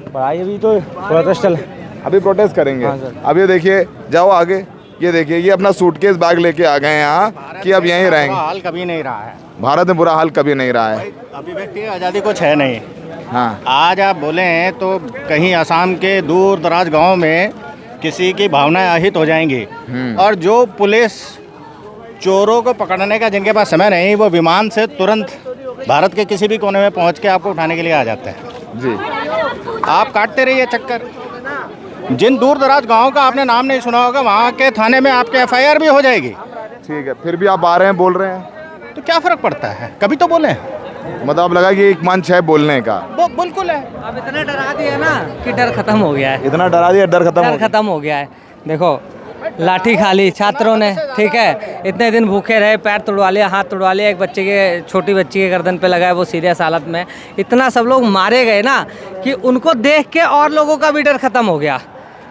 पढ़ाई अभी तो प्रोटेस्ट चल, अभी प्रोटेस्ट करेंगे। हाँ सर। अब ये देखिए, जाओ आगे, ये देखिए ये अपना सूटकेस बैग लेके आ गए यहाँ कि अब यहीं रहेंगे। हाल कभी नहीं रहा है भारत में, बुरा हाल कभी नहीं रहा है। अभिव्यक्ति की आज़ादी कुछ है नहीं। हाँ, आज आप बोले हैं तो कहीं असम के दूर दराज गाँव में किसी की भावनाएं आहित हो जाएंगी, और जो पुलिस चोरों को पकड़ने का जिनके पास समय नहीं, वो विमान से तुरंत भारत के किसी भी कोने में पहुंच के आपको उठाने के लिए आ जाते हैं जी। आप काटते रहिए चक्कर। जिन दूर दराज गाँव का आपने नाम नहीं सुना होगा, वहाँ के थाने में आपके एफआईआर भी हो जाएगी। ठीक है, फिर भी आप आ रहे हैं, बोल रहे हैं, तो क्या फ़र्क पड़ता है? कभी तो बोले। मतलब लगा कि एक मंच है बोलने का। वो बिल्कुल है। अब इतना डरा दिया ना कि डर खत्म हो गया है। इतना डरा दिया, डर खत्म हो गया है। देखो लाठी खा ली छात्रों ने, ठीक है। इतने दिन भूखे रहे, पैर तोड़वा लिया, हाथ तोड़वा लिया, एक बच्चे के, छोटी बच्ची के गर्दन पे लगा है, वो सीरियस हालत में। इतना सब लोग मारे गए ना कि उनको देख के और लोगों का भी डर ख़त्म हो गया,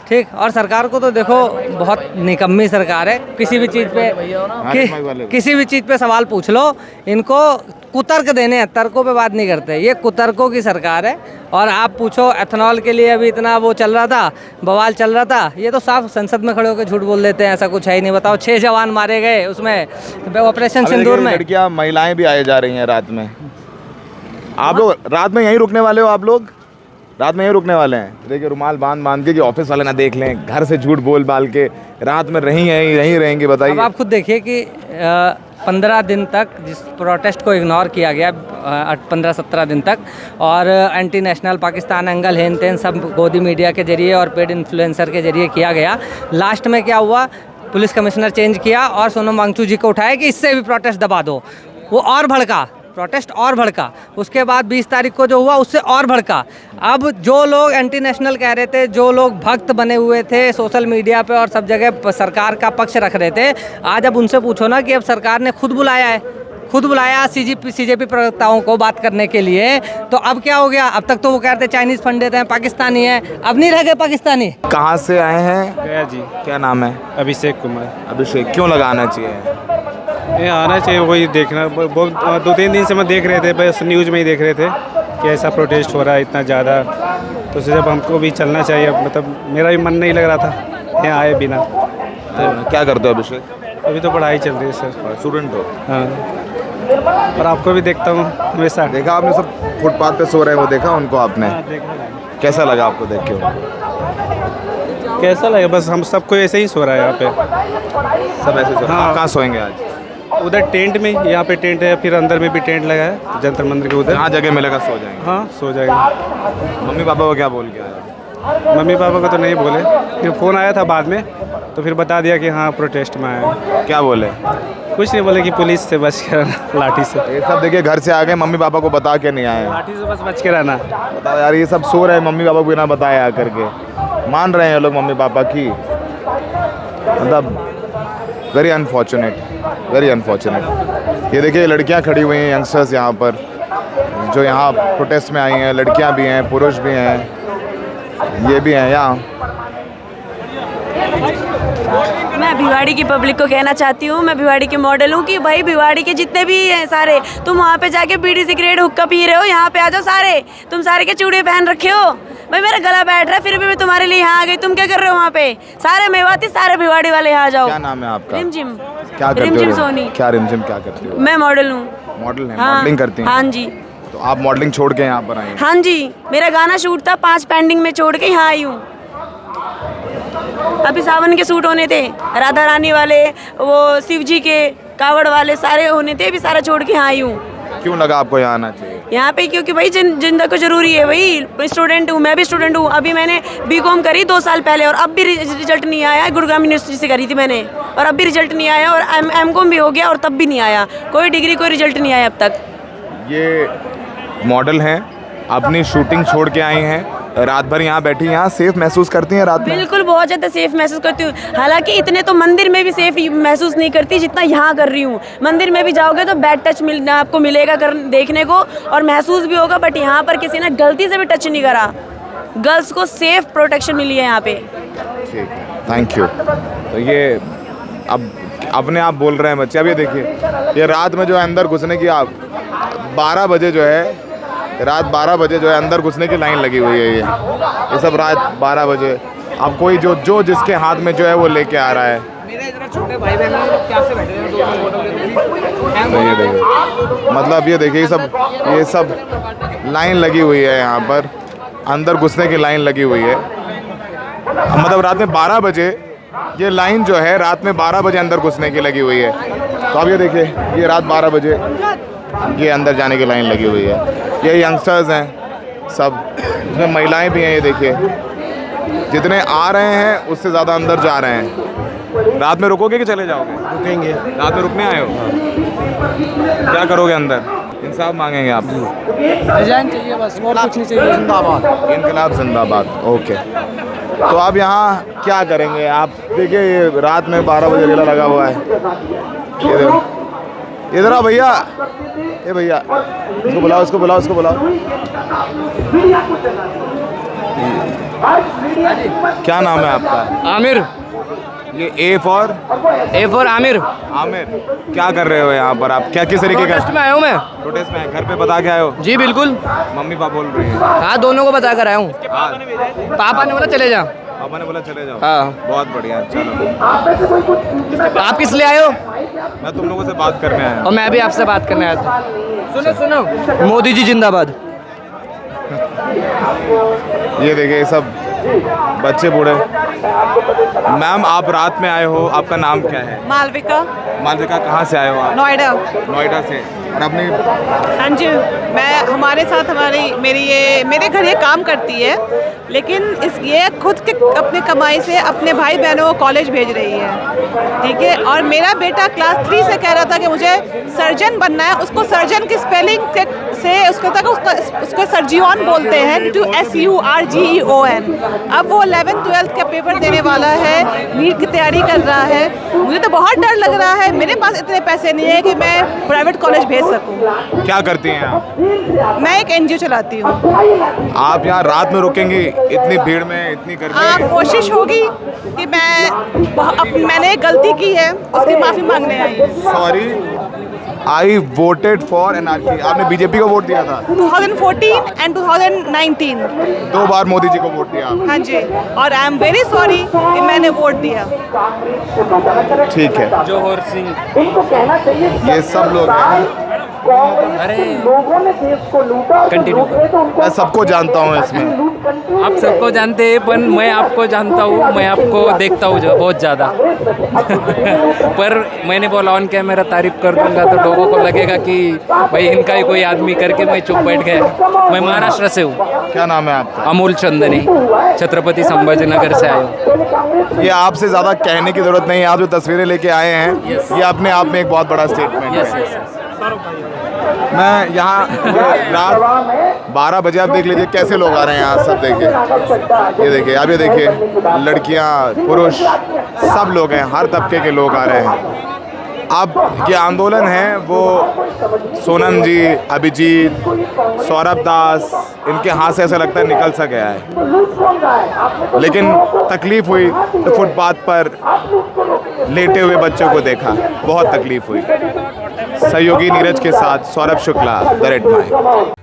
ठीक। और सरकार को तो देखो बहुत निकम्मी सरकार है, किसी भी चीज़ पे किसी भी चीज़ पे सवाल पूछ लो, इनको कुतर्क देने हैं, तर्कों पे बात नहीं करते। ये कुतर्कों की सरकार है। और आप पूछो एथेनॉल के लिए अभी इतना वो चल रहा था, बवाल चल रहा था, ये तो साफ संसद में खड़े होकर झूठ बोल देते हैं, ऐसा कुछ है ही नहीं। बताओ 6 जवान मारे गए उसमें ऑपरेशन सिंदूर में। लड़कियां महिलाएं भी आए जा रही हैं रात में। आप लोग रात में यहीं रुकने वाले हो? आप लोग रात में यहीं रुकने वाले हैं? देखिए रुमाल बांध के कि ऑफिस वाले ना देख लें, घर से झूठ बोल बाल के रात में यहीं रहेंगे। बताइए। अब आप खुद देखिए कि 15 दिन तक जिस प्रोटेस्ट को इग्नोर किया गया, 15-17 दिन तक, और एंटी नेशनल पाकिस्तान एंगल हेन तेन सब गोदी मीडिया के जरिए और पेड इन्फ्लुएंसर के जरिए किया गया। लास्ट में क्या हुआ, पुलिस कमिश्नर चेंज किया और सोनम वांगचुक जी को उठाया कि इससे भी प्रोटेस्ट दबा दो। वो और भड़का, प्रोटेस्ट और भड़का। उसके बाद 20 तारीख को जो हुआ उससे और भड़का। अब जो लोग एंटी नेशनल कह रहे थे, जो लोग भक्त बने हुए थे सोशल मीडिया पे और सब जगह सरकार का पक्ष रख रहे थे, आज अब उनसे पूछो ना कि अब सरकार ने खुद बुलाया सीजेपी प्रवक्ताओं को बात करने के लिए, तो अब क्या हो गया? अब तक तो वो कह रहे थे चाइनीज़ फंडेड हैं, पाकिस्तानी हैं, अब नहीं रह गए पाकिस्तानी। कहाँ से आए हैं? गया जी। क्या नाम है? अभिषेक कुमार। अभिषेक, क्यों लगाना चाहिए? ये आना चाहिए, वही देखना। 2-3 दिन से मैं देख रहे थे, बस न्यूज़ में ही देख रहे थे कि ऐसा प्रोटेस्ट हो रहा है इतना ज़्यादा, तो जब हमको भी चलना चाहिए। मतलब मेरा भी मन नहीं लग रहा था यहाँ आए बिना। तो क्या करते हो अभिषेक? अभी तो पढ़ाई चल रही है सर। स्टूडेंट हो? हाँ, और आपको भी देखता हूँ हमेशा। देखा आपने, सब फुटपाथ पे सो रहे हैं, वो देखा उनको आपने? कैसा लगा आपको देख के? कैसा लगा? बस हम सबको ऐसे ही सो रहा है यहाँ पे, सब ऐसे सो। हाँ। कहाँ सोएंगे आज? उधर टेंट में, यहाँ पे टेंट है, फिर अंदर में भी टेंट लगा है जंतर मंदिर के उधर। जहाँ जगह मिलेगा सो जाएंगे। हाँ, सो जाएंगे। मम्मी पापा को क्या बोल के आया? मम्मी पापा को तो नहीं बोले, फिर फ़ोन आया था बाद में, तो फिर बता दिया कि हाँ प्रोटेस्ट में आया। क्या बोले? कुछ नहीं बोले कि पुलिस से बच के रहना, लाठी से। ये सब देखिए घर से आ गए, मम्मी पापा को बता के नहीं आए। लाठी से बस बच के रहना। बताओ यार, ये सब सो रहे हैं, मम्मी पापा को बिना बताए आ करके मान रहे हैं लोग मम्मी पापा की। मतलब वेरी अनफॉर्चुनेट। ये देखिए लड़कियां खड़ी हुई हैं, यंगस्टर्स यहाँ पर, जो यहाँ प्रोटेस्ट में आई हैं। लड़कियां भी हैं, पुरुष भी हैं, ये भी हैं यहाँ। मैं भिवाड़ी की पब्लिक को कहना चाहती हूँ, मैं भिवाड़ी के मॉडल हूँ, कि भाई भिवाड़ी के जितने भी हैं सारे, तुम वहाँ पे जाके बीड़ी सिगरेट हुक्का पी रहे हो, यहाँ पे आ जाओ सारे। तुम सारे के चूड़े पहन रखे हो, भाई मेरा गला बैठ रहा है, फिर भी मैं तुम्हारे लिए यहाँ आ गई। तुम क्या कर रहे हो वहाँ पे? सारे मेवाती, सारे भिवाड़ी वाले यहाँ आ जाओ। क्या नाम है आपका? रिमझिम। क्या करते हो? रिमझिम सोनी। क्या रिमझिम क्या करती हो? मैं मॉडल हूँ। मॉडल है? हाँ, मॉडलिंग करती हैं? हाँ जी। तो आप मॉडलिंग छोड़ के यहाँ पर आई? हाँ जी, मेरा गाना शूट था, 5 पेंडिंग में छोड़ के यहाँ आई हूँ। अभी सावन के सूट होने थे, राधा रानी वाले, वो शिव जी के कावड़ वाले सारे होने थे, अभी सारा छोड़ के यहाँ आई हूँ। क्यों लगा आपको यहाँ आना चाहिए? यहाँ पे क्योंकि भाई जिंदा को जरूरी है। भाई स्टूडेंट हूँ, मैं भी स्टूडेंट हूँ। अभी मैंने बीकॉम करी 2 साल पहले, और अब भी रिजल्ट नहीं आया। गुरुग्राम यूनिवर्सिटी से करी थी मैंने, और अब भी रिजल्ट नहीं आया। और एमकॉम भी हो गया, और तब भी नहीं आया कोई डिग्री, कोई रिजल्ट नहीं आया अब तक। ये मॉडल हैं, अपनी शूटिंग छोड़ के आई हैं, रात भर यहाँ बैठी, यहाँ सेफ महसूस करती हैं रात में? बिल्कुल, बहुत ज़्यादा सेफ महसूस करती हूँ। हालांकि इतने तो मंदिर में भी सेफ महसूस नहीं करती जितना यहाँ कर रही हूँ। मंदिर में भी जाओगे तो बैड टच आपको मिलेगा देखने को, और महसूस भी होगा, बट यहाँ पर किसी ने गलती से भी टच नहीं करा। गर्ल्स को सेफ प्रोटेक्शन मिली है यहाँ पे। ठीक है, थैंक यू। तो ये अब अपने आप बोल रहे हैं बच्चे। अब ये देखिए, ये रात में जो है अंदर घुसने की, आप 12 बजे जो है, रात 12 बजे जो है अंदर घुसने की लाइन लगी हुई है। ये सब रात 12 बजे। अब कोई जो जिसके हाथ में जो है वो लेके आ रहा है। मेरे इधर छोटे भाई बहन क्या से बैठे हैं, तो ये देखिए, मतलब ये देखिए, ये सब लाइन लगी हुई है यहाँ पर, अंदर घुसने की लाइन लगी हुई है। मतलब रात में 12 बजे ये लाइन जो है, रात में 12 बजे अंदर घुसने की लगी हुई है। तो अब ये देखिए, ये रात 12 बजे ये अंदर जाने की लाइन लगी हुई है। ये यंगस्टर्स हैं सब, इसमें महिलाएं भी हैं। ये देखिए, जितने आ रहे हैं उससे ज़्यादा अंदर जा रहे हैं। रात में रुकोगे कि चले जाओगे? रुकेंगे। रात में रुकने आए हो? क्या करोगे अंदर? इंसाफ मांगेंगे आप? रिजाइन चाहिए बस, और कुछ नहीं चाहिए। जिंदाबाद, इनकलाब जिंदाबाद। ओके। तो आप यहाँ क्या करेंगे? आप देखिए ये रात में 12 बजे रेला लगा हुआ है। इधर आओ भैया, ये भैया इसको बुलाओ, इसको बुलाओ, इसको बुलाओ। क्या नाम है आपका? आमिर। ये ए फॉर आमिर। आमिर, क्या कर रहे हो यहाँ पर आप? क्या किस तरीके का प्रोटेस्ट में आया हूँ मैं। प्रोटेस्ट में? घर पे बता के आए हो? जी बिल्कुल। मम्मी पापा बोल रही है? हाँ, दोनों को बता कर आया हूँ। पापा ने बोला चले जा। पापा ने बोला चले जाओ। हाँ, बहुत बढ़िया। चलो, आप किस लिए आए हो? मैं तुम लोगों से बात करने आया हूँ। और मैं भी आपसे बात करने आया था। सुनो, मोदी जी जिंदाबाद। ये देखिए सब बच्चे बूढ़े। मैम, आप रात में आए हो, आपका नाम क्या है? मालविका। मालविका, कहाँ से आए हो आप? नोएडा। नोएडा से। और अपनी? हाँ जी, मैं हमारे साथ मेरे घर ये काम करती है, लेकिन ये खुद के अपने कमाई से अपने भाई बहनों को कॉलेज भेज रही है, ठीक है। और मेरा बेटा क्लास 3 से कह रहा था कि मुझे सर्जन बनना है। उसको सर्जन की स्पेलिंग से उसको सर्जियन बोलते हैं, SURGEON। अब वो 11th 12th का पेपर देने वाला है, नीट की तैयारी कर रहा है। मुझे तो बहुत डर लग रहा है। मेरे पास इतने पैसे नहीं है कि मैं प्राइवेट कॉलेज भेज सकूं। क्या करती हैं आप? मैं एक NGO चलाती हूँ। आप यहाँ रात में रुकेंगी इतनी भीड़ में, इतनी गर्मी? कोशिश होगी कि मैंने एक गलती की है, उसकी माफ़ी मांगने आई। Sorry, I voted for एनआरकी। आपने बीजेपी को वोट दिया था? 2014 एंड 2019। 2 बार मोदी जी को वोट दिया? हाँ जी, और आई एम वेरी सॉरी कि मैंने वोट दिया। ठीक है। जोहर सिंह, ये सब लोग हैं। अरे कंटिन्यू। मैं सबको जानता हूँ इसमें। आप सबको जानते हैं, पर मैं आपको जानता हूँ, मैं आपको देखता हूँ बहुत ज़्यादा। पर मैंने बोला ऑन कैमरा तारीफ कर दूंगा तो लोगों को लगेगा कि भाई इनका ही कोई आदमी करके मैं चुप बैठ गया। मैं महाराष्ट्र से हूँ। क्या नाम है आपका? अमूल चंदनी, छत्रपति संभाजीनगर से आया हूँ। ये आपसे ज़्यादा कहने की ज़रूरत नहीं है। आप जो तस्वीरें लेके आए हैं, ये अपने आप में एक बहुत बड़ा स्टेटमेंट है। मैं यहाँ रात 12 बजे, आप देख लीजिए कैसे लोग आ रहे हैं यहाँ। सब देखिए, ये देखिए, आप ये देखिए, लड़कियाँ, पुरुष, सब लोग हैं, हर तबके के लोग आ रहे हैं। अब ये आंदोलन है वो सोनम जी, अभिजीत, सौरभ दास, इनके हाथ से ऐसा लगता है निकल सा गया है। लेकिन तकलीफ़ हुई तो फुटपाथ पर लेटे हुए बच्चों को देखा, बहुत तकलीफ़ हुई। सहयोगी नीरज के साथ Saurabh Shukla, the red mic.